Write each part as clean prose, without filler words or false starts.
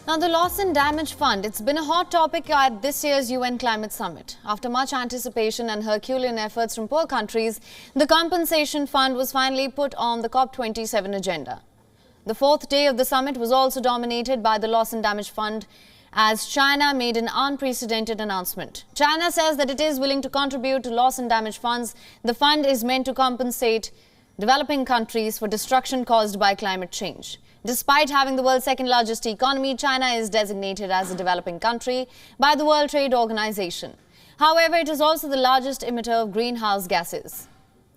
Now, the Loss and Damage Fund, it's been a hot topic at this year's UN Climate Summit. After much anticipation and herculean efforts from poor countries, the compensation fund was finally put on the COP27 agenda. The fourth day of the summit was also dominated by the Loss and Damage Fund, as China made an unprecedented announcement. China says that it is willing to contribute to loss and damage funds. The fund is meant to compensate developing countries for destruction caused by climate change. Despite having the world's second largest economy, China is designated as a developing country by the World Trade Organization. However, it is also the largest emitter of greenhouse gases.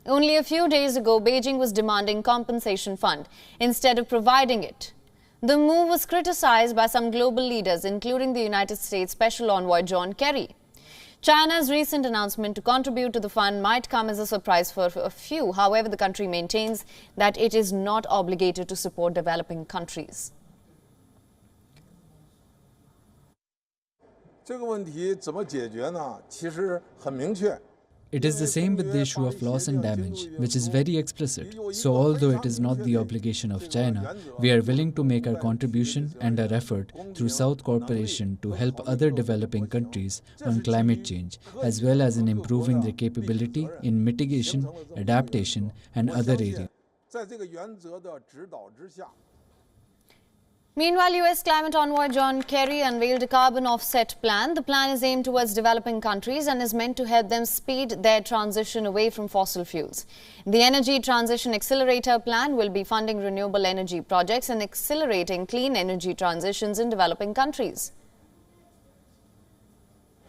Only a few days ago, Beijing was demanding compensation fund instead of providing it. The move was criticized by some global leaders, including the United States Special Envoy John Kerry. China's recent announcement to contribute to the fund might come as a surprise for a few. However, the country maintains that it is not obligated to support developing countries. 这个问题怎么解决呢？其实很明确。 It is the same with the issue of loss and damage, which is very explicit. So although it is not the obligation of China, we are willing to make our contribution and our effort through South Cooperation to help other developing countries on climate change, as well as in improving their capability in mitigation, adaptation, and other areas. Meanwhile, US Climate Envoy John Kerry unveiled a carbon offset plan. The plan is aimed towards developing countries and is meant to help them speed their transition away from fossil fuels. The Energy Transition Accelerator Plan will be funding renewable energy projects and accelerating clean energy transitions in developing countries.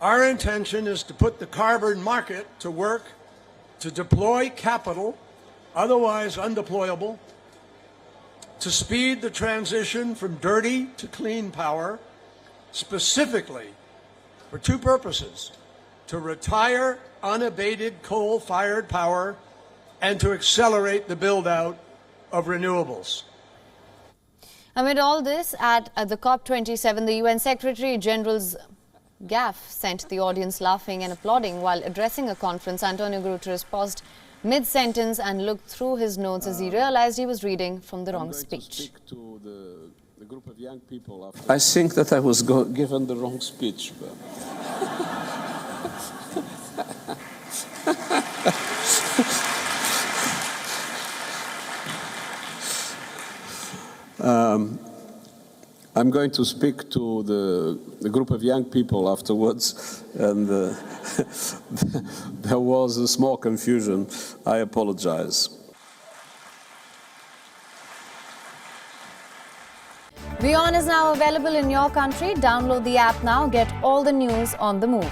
Our intention is to put the carbon market to work to deploy capital, otherwise undeployable, to speed the transition from dirty to clean power, specifically for two purposes: to retire unabated coal-fired power and to accelerate the build-out of renewables. Amid all this, at the COP27, the UN Secretary General's gaffe sent the audience laughing and applauding. While addressing a conference, Antonio Guterres paused mid-sentence and looked through his notes as he realized he was reading from the wrong speech. I think that I was given the wrong speech. I'm going to speak to the group of young people afterwards, and there was a small confusion. I apologize. WION is now available in your country. Download the app now. Get all the news on the move.